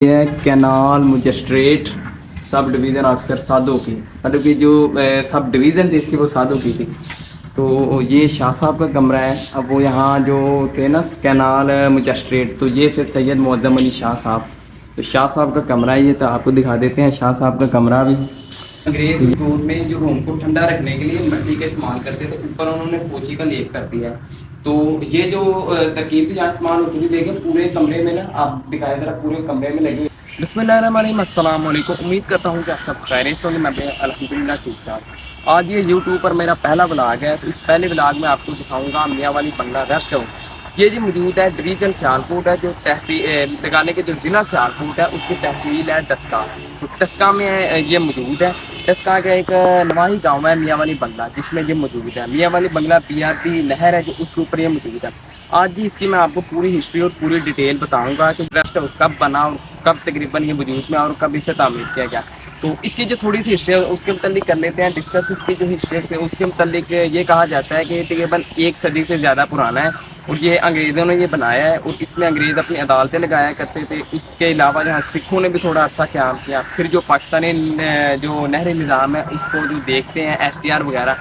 یہ canal magistrate سب division افسر سادوں کی، مطلب کہ جو سب ڈویژن تھی اس کی وہ سادوں کی تھی. تو یہ شاہ صاحب کا کمرہ ہے. اب وہ یہاں جو تھے نا کینال مجسٹریٹ، تو یہ تھے سید معظم علی شاہ صاحب. تو شاہ صاحب کا کمرہ ہے یہ، تو آپ کو دکھا دیتے ہیں شاہ صاحب کا کمرہ بھی. انگریز دور میں جو روم کو ٹھنڈا رکھنے کے لیے مٹی کا استعمال کرتے تھے، اوپر انہوں نے پوچی کا لیپ کر دیا. تو یہ جو ترکیب تھی جہاں استعمال ہوتی تھی، دیکھیں پورے کمرے میں نا، آپ دکھائے ذرا پورے کمرے میں لگی. بسم اللہ الرحمن الرحیم. السلام علیکم. امید کرتا ہوں کہ آپ سب خیریت سے ہوں گے. میں بھی الحمدللہ ٹھیک ٹھاک. آج یہ یوٹیوب پر میرا پہلا ولاگ ہے. تو اس پہلے ولاگ میں آپ کو دکھاؤں گا میاں والی بنگلہ ریسٹ ہاؤس. یہ جو موجود ہے ڈویژن سیالکوٹ ہے، جو تحصیل لگانے کے جو ضلع سیالکوٹ ہے اس کی تحصیل ہے ڈسکا. ڈسکا میں یہ موجود ہے. ڈسکا کا ایک نواحی گاؤں ہے میاں والی بنگلہ، جس میں یہ موجود ہے. میاں والی بنگلہ PRT نہر ہے جو اس کے اوپر یہ موجود ہے. آج بھی اس کی میں آپ کو پوری ہسٹری اور پوری ڈیٹیل بتاؤں گا کہ ریسٹ ہاؤس کب بنا اور کب تقریباً یہ وجود میں اور کب اسے تعمیر کیا گیا. تو اس کی جو تھوڑی سی ہسٹری ہے اس کے متعلق کر لیتے ہیں ڈسکس. اس کی جو ہسٹری ہے اس کے متعلق یہ کہا جاتا ہے کہ یہ تقریباً 1 صدی سے زیادہ پرانا ہے، اور یہ انگریزوں نے یہ بنایا ہے. اور اس میں انگریز اپنی عدالتیں لگایا کرتے تھے. اس کے علاوہ جہاں سکھوں نے بھی تھوڑا عرصہ قیام کیا. پھر جو پاکستانی جو نہری نظام ہے اس کو جو دیکھتے ہیں STR وغیرہ،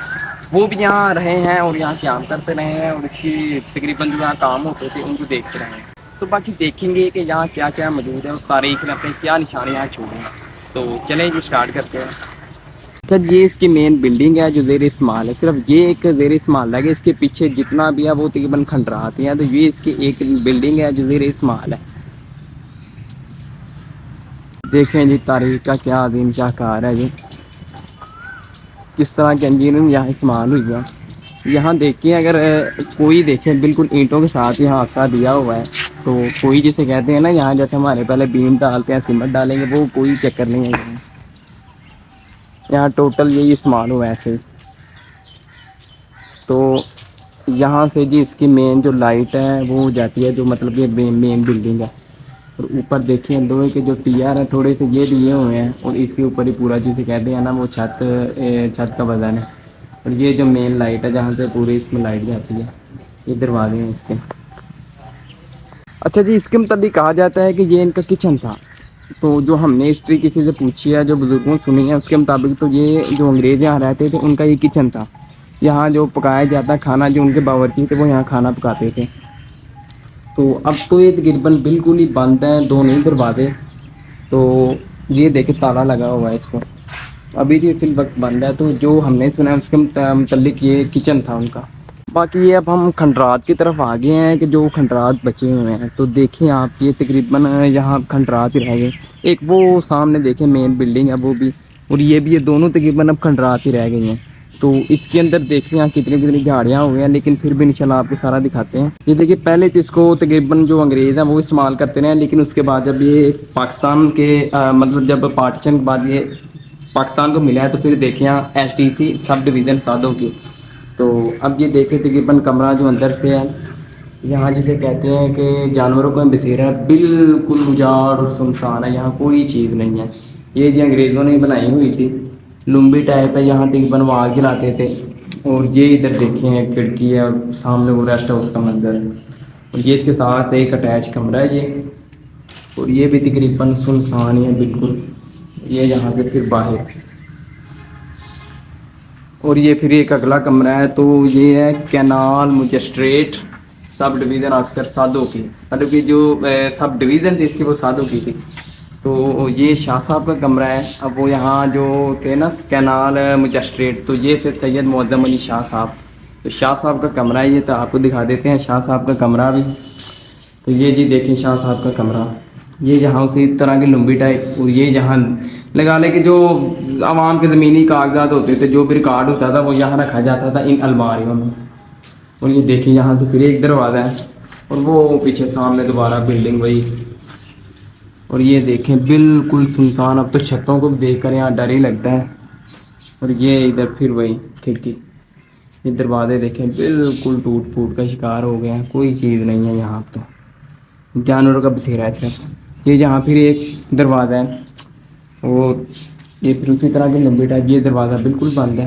وہ بھی یہاں رہے ہیں اور یہاں قیام کرتے رہے ہیں، اور اس کی تقریباً جو یہاں کام ہوتے تھے ان کو دیکھتے رہے ہیں. تو باقی دیکھیں گے کہ یہاں کیا کیا موجود ہے اور تاریخ نے اپنے کیا نشانے یہاں چھوڑے ہیں. تو چلیں جی اسٹارٹ کرتے ہیں. سر یہ اس کی مین بلڈنگ ہے جو زیر استعمال ہے. صرف یہ ایک زیر استعمال ہے کہ اس کے پیچھے جتنا بھی ہے وہ تقریباً کھنڈرات ہیں. تو یہ اس کی ایک بلڈنگ ہے جو زیر استعمال ہے. دیکھیں جی تاریخ کا کیا عظیم شاہکار ہے. جی کس طرح کی انجینئرنگ یہاں استعمال ہوئی ہے. یہاں دیکھیں اگر کوئی دیکھیں بالکل اینٹوں کے ساتھ یہاں آسرا دیا ہوا ہے. تو کوئی جسے کہتے ہیں نا یہاں جیسے ہمارے پہلے بیم ڈالتے ہیں سیمنٹ ڈالیں گے، وہ کوئی چکر نہیں ہے. یہاں ٹوٹل یہی استعمال ہوا ایسے. تو یہاں سے جی اس کی مین جو لائٹ ہے وہ جاتی ہے، جو مطلب یہ مین بلڈنگ ہے. اور اوپر دیکھیں لوہے کے جو ٹیار ہیں تھوڑے سے یہ دیے ہوئے ہیں، اور اس کے اوپر ہی پورا جسے کہتے ہیں نا وہ چھت کا وزن ہے. اور یہ جو مین لائٹ ہے جہاں سے پوری اس میں لائٹ جاتی ہے، یہ دروازے ہیں اس کے. اچھا جی اس کے متعلق کہا جاتا ہے کہ یہ ان کا کچن تھا. تو جو ہم نے ہسٹری کسی سے پوچھی ہے، جو بزرگوں سے سنی ہے، اس کے مطابق تو یہ جو انگریز یہاں رہتے تھے ان کا یہ کچن تھا. یہاں جو پکایا جاتا کھانا، جو ان کے باورچی تھے وہ یہاں کھانا پکاتے تھے. تو اب تو یہ تقریباً بالکل ہی بند ہیں، دو نہیں دروازے. تو یہ دیکھے تالا لگا ہوا ہے اس کو. ابھی بھی فی الوقت بند ہے. تو جو ہم نے سنا ہے اس کے متعلق یہ کچن تھا ان کا. باقی یہ اب ہم کھنڈرات کی طرف آگے ہیں کہ جو کھنڈرات بچے ہوئے ہیں. تو دیکھیں آپ یہ تقریباً یہاں کھنڈرات ہی رہ گئے. ایک وہ سامنے دیکھیں مین بلڈنگ ہے وہ بھی، اور یہ بھی، یہ دونوں تقریباً اب کھنڈرات ہی رہ گئی ہیں. تو اس کے اندر دیکھیں یہاں کتنی گاڑیاں ہوئی ہیں، لیکن پھر بھی انشاءاللہ آپ کو سارا دکھاتے ہیں. یہ دیکھیے پہلے تو اس کو تقریباً جو انگریز ہیں وہ استعمال کرتے رہے، لیکن اس کے بعد جب یہ پاکستان کے مطلب جب پارٹیشن کے بعد یہ پاکستان کو ملا ہے، تو پھر دیکھیں یہاں STC سب ڈویژن سادوں کی. تو اب یہ دیکھیں تقریباً کمرہ جو اندر سے ہے، یہاں جسے کہتے ہیں کہ جانوروں کا بسیرا بالکل اجاڑ اور سنسان ہے. یہاں کوئی چیز نہیں ہے. یہ جو انگریزوں نے بنائی ہوئی تھی لمبی ٹائپ ہے، یہاں تقریباً وہ آگ جلاتے تھے. اور یہ ادھر دیکھیں ایک کھڑکی ہے اور سامنے وہ ریسٹ ہاؤس کا منظر ہے. اور یہ اس کے ساتھ ایک اٹیچ کمرہ ہے یہ. اور یہ بھی تقریباً سنسان ہی ہے بالکل. یہ یہاں سے پھر باہر، اور یہ پھر ایک اگلا کمرہ ہے. تو یہ ہے کینال مجسٹریٹ سب ڈویژن افسر سادوں کی، مطلب کہ جو سب ڈویژن تھی اس کی وہ سادوں کی تھی. تو یہ شاہ صاحب کا کمرہ ہے. اب وہ یہاں جو تھے نا کینال مجسٹریٹ، تو یہ تھے سید معظم علی شاہ صاحب. تو شاہ صاحب کا کمرہ ہے یہ، تو آپ کو دکھا دیتے ہیں شاہ صاحب کا کمرہ بھی. تو یہ جی دیکھیں شاہ صاحب کا کمرہ. یہ یہاں اسی طرح کی لمبی ٹائپ، اور یہ یہاں لگا لے کہ جو عوام کے زمینی کاغذات ہوتے تھے، جو بھی ریکارڈ ہوتا تھا وہ یہاں رکھا جاتا تھا ان الماریوں میں. اور یہ دیکھیں یہاں سے پھر ایک دروازہ ہے، اور وہ پیچھے سامنے دوبارہ بلڈنگ وہی. اور یہ دیکھیں بالکل سنسان. اب تو چھتوں کو بھی دیکھ کر یہاں ڈر ہی لگتا ہے. اور یہ ادھر پھر وہی کھڑکی. یہ دروازے دیکھیں بالکل ٹوٹ پھوٹ کا شکار ہو گئے ہیں. کوئی چیز نہیں ہے یہاں تو، جانوروں کا بسیرا ہے صرف. یہ جہاں پھر ایک دروازہ ہے، اور یہ پھر اسی طرح کی لمبی ٹائپ. یہ دروازہ بالکل بند ہے،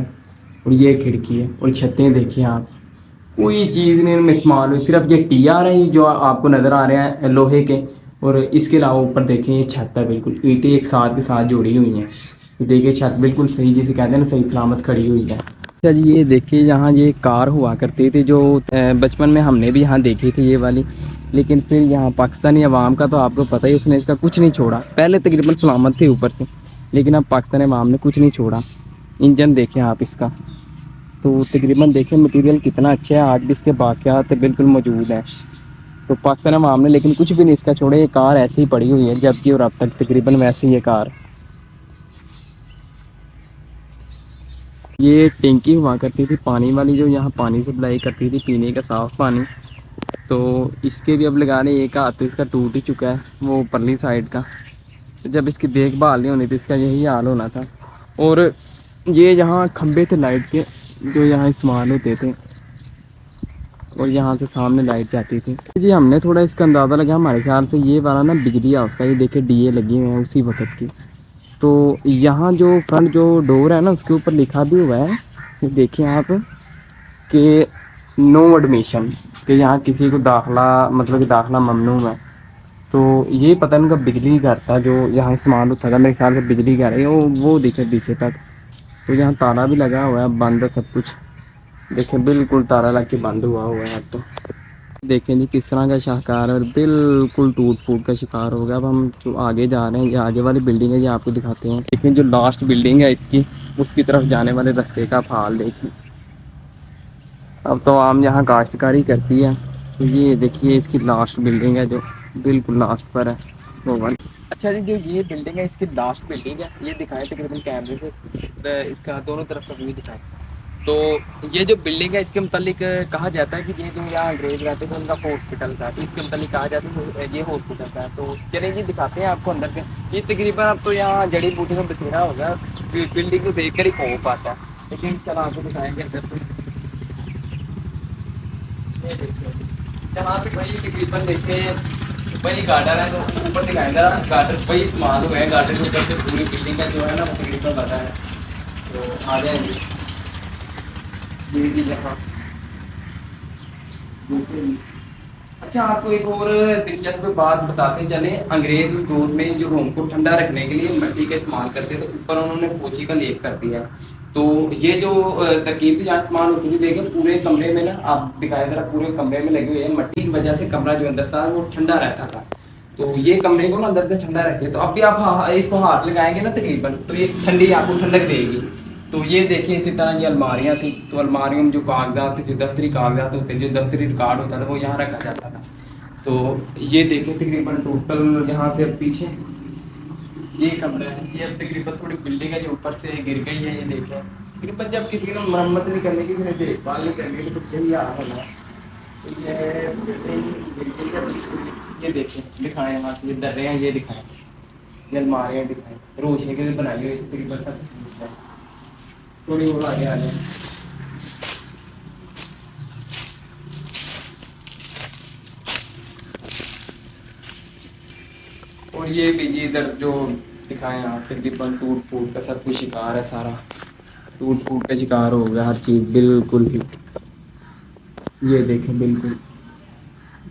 اور یہ کھڑکی ہے. اور چھتیں دیکھیں آپ، کوئی چیز نہیں ان میں استعمال ہوئی. صرف یہ ٹی آر ہے جو آپ کو نظر آ رہے ہیں لوہے کے، اور اس کے علاوہ اوپر دیکھیں یہ چھت ہے، بالکل اینٹیں ایک ساتھ کے ساتھ جوڑی ہوئی ہیں. تو دیکھیے چھت بالکل صحیح، جسے کہتے ہیں نا صحیح سلامت کھڑی ہوئی ہے. اچھا جی، یہ دیکھیے یہاں یہ کار ہوا کرتی تھی جو بچپن میں ہم نے بھی یہاں دیکھی تھی یہ والی. لیکن پھر یہاں پاکستانی عوام کا تو آپ کو پتہ ہی، اس نے اس کا کچھ نہیں چھوڑا. پہلے تقریباً سلامت تھے اوپر سے، لیکن اب پاکستانی عوام نے کچھ نہیں چھوڑا. انجن دیکھیں آپ اس کا، تو تقریباً دیکھیں مٹیریل کتنا اچھا ہے. آج بھی اس کے باقیات بالکل موجود ہیں. تو پاکستان عوام نے لیکن کچھ بھی نہیں اس کا چھوڑے. یہ کار ایسے ہی پڑی ہوئی ہے جب کی، اور اب تک تقریباً ویسے ہی یہ کار. یہ ٹینکی ہوا کرتی تھی پانی والی، جو یہاں پانی سپلائی کرتی تھی پینے کا صاف پانی. تو اس کے بھی اب لگانے ایک ہاتھ تو اس کا ٹوٹ ہی چکا ہے، وہ پرلی سائڈ کا. تو جب اس کی دیکھ بھال نہیں ہونی تھی، اس کا یہی حال ہونا تھا. اور یہ یہاں کھمبے تھے لائٹ کے جو یہاں استعمال ہوتے تھے، اور یہاں سے سامنے لائٹ جاتی تھی. جی ہم نے تھوڑا اس کا اندازہ لگا، ہمارے خیال سے یہ والا نا بجلی ہاؤس کا. یہ دیکھے ڈی اے لگی ہوئے ہیں اسی وقت کی. تو یہاں جو فرنٹ جو ڈور ہے نا، اس کے اوپر لکھا بھی ہوا ہے، دیکھیں آپ، کہ نو ایڈمیشن، کہ یہاں کسی کو داخلہ، مطلب کہ داخلہ ممنوع ہے. تو یہ پتہ نہیں کا بجلی گھر تھا جو یہاں استعمال ہوتا تھا، میرے خیال سے بجلی گھر ہے وہ دیکھے پیچھے تک. تو یہاں تالا بھی لگا ہوا ہے، بند ہے سب کچھ. دیکھیں بالکل تالا لگ کے بند ہوا ہوا ہے اب تو. دیکھیں جی کس طرح کا شاہکار ہے، اور بالکل ٹوٹ پھوٹ کا شکار ہو گیا. اب ہم جو آگے جا رہے ہیں، یہ آگے والی بلڈنگ ہے، یہ آپ کو دکھاتے ہیں. لیکن جو لاسٹ بلڈنگ ہے اس کی، اس کی طرف جانے والے رستے کا حال دیکھیں. اب تو عام یہاں کاشتکاری کرتی ہے. تو یہ دیکھیے اس کی لاسٹ بلڈنگ ہے جو بالکل لاسٹ پر ہے وہ والی. اچھا جی، جو یہ بلڈنگ ہے اس کی لاسٹ بلڈنگ ہے. یہ دکھائیں تقریباً کیمرے سے اس کا دونوں طرف کا ویو دکھائیں. تو یہ جو بلڈنگ ہے اس کے متعلق کہا جاتا ہے کہ یہ جو یہاں انگریز رہتے تھے ان کا ہاسپٹل تھا. تو اس کے متعلق کہا جاتا ہے یہ ہاسپٹل تھا. تو چلیں جی دکھاتے ہیں آپ کو اندر کے. یہ تقریباً اب تو یہاں جڑی بوٹی میں بسیرا ہوگا، بلڈنگ کو دیکھ کر ہی خوف آتا ہے. لیکن چل آپ کو دکھائیں گے اندر سے. جہاں پہ بھائی تقریباً دیکھتے ہیں وہی گارڈن ہے، تو اوپر دکھائیں گا گارڈن وہی استعمال ہوئے ہیں. گارڈن کے اوپر سے پوری بلڈنگ کا جو ہے نا وہ تقریباً پتا ہے. تو آ جائیں گے یہ بھی یہاں. اچھا آپ کو ایک اور دلچسپ بات بتاتے چلیں. انگریز اس دور میں جو روم کو ٹھنڈا رکھنے کے لیے مٹی کا استعمال کرتے تھے، اوپر انہوں نے پوچی کا لیپ کر دیا. تو یہ جو ترکیب یہاں استعمال ہوتی ہے، دیکھیں پورے کمرے میں نا آپ دکھائیں ذرا، پورے کمرے میں لگے ہوئے ہیں. مٹی کی وجہ سے کمرہ جو اندر تھا وہ ٹھنڈا رہتا تھا. تو یہ کمرے کو نا اندر سے ٹھنڈا رکھے. تو اب بھی آپ اس کو ہاتھ لگائیں گے نا تقریباً، تو یہ ٹھنڈی آپ کو ٹھنڈک دے گی. تو یہ دیکھیں اسی طرح یہ الماریاں تھیں. تو الماریوں میں جو کاغذات تھے، جو دفتری کاغذات ہوتے ہیں، جو دفتری ریکارڈ ہوتا تھا، وہ یہاں رکھا جاتا تھا. تو یہ دیکھیں تقریباً ٹوٹل یہاں سے پیچھے یہ کمرہ ہے. یہ تقریباً تھوڑی بلڈنگ ہے جو اوپر سے گر گئی ہے. یہ دیکھیں تقریباً جب کسی نے مرمت نہیں کرنے کی، دیکھ بھال نہیں کرنے کی، تو یہی حال ہونا ہے. یہ دیکھیں دکھائیں وہاں سے، یہ درے ہیں، یہ دکھائیں، یہ الماریاں دکھائیں، روشنی کے لیے بنائی ہوئی تقریباً تھوڑی اور آگے آ جائیں. اور یہ بھی جی ادھر جو دکھائیں آپ تقریباً ٹوٹ پھوٹ کا سب کچھ شکار ہے. سارا ٹوٹ پھوٹ کا شکار ہو گیا ہر چیز بالکل ہی. یہ دیکھیں بالکل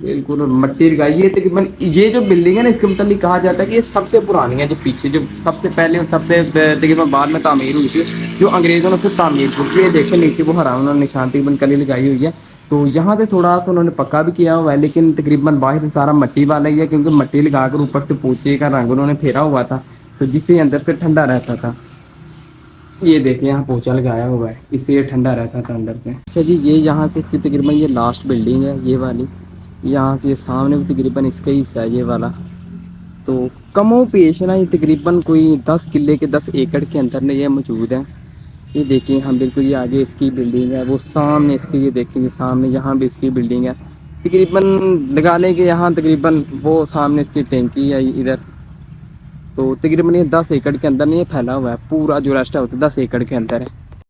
بالکل مٹی لگائی ہے. تقریباً یہ جو بلڈنگ ہے نا، اس کے متعلق کہا جاتا ہے کہ یہ سب سے پرانی ہے. جو پیچھے جو سب سے پہلے اور سب سے تقریباً بعد میں تعمیر ہوئی تھی، جو انگریزوں نے پھر تعمیر کی ہے. دیکھیں نیچے وہ ہرا انہوں نے نشان تقریباً کلی لگائی ہوئی ہے. تو یہاں سے تھوڑا سا انہوں نے پکا بھی کیا ہوا ہے، لیکن تقریباً باہر سارا مٹی والا ہی ہے، کیونکہ مٹی لگا کر اوپر سے پوچے کا رنگ انہوں نے پھیرا ہوا تھا. تو جس سے اندر سے ٹھنڈا رہتا تھا. یہ دیکھیں یہاں پوچا لگایا ہوا ہے، اس سے یہ ٹھنڈا رہتا تھا اندر سے. اچھا جی، یہ یہاں سے اس کی تقریباً یہ لاسٹ بلڈنگ ہے یہ والی. یہاں سے یہ سامنے بھی تقریباً اس کا ہی حصہ ہے یہ والا. تو کم و پیش نا یہ تقریباً کوئی 10 کلے کے 10 ایکڑ کے اندر میں یہ موجود ہے. یہ دیکھیں ہم بالکل یہ آگے اس کی بلڈنگ ہے، وہ سامنے اس کی، یہ دیکھیں یہ سامنے یہاں بھی اس کی بلڈنگ ہے. تقریباً لگانے کے یہاں تقریباً وہ سامنے اس کی ٹینکی ہے ادھر. تو تقریباً یہ 10 ایکڑ کے اندر نہیں یہ پھیلا ہوا ہے. پورا جو راستہ ہوتا ہے 10 ایکڑ کے اندر ہے.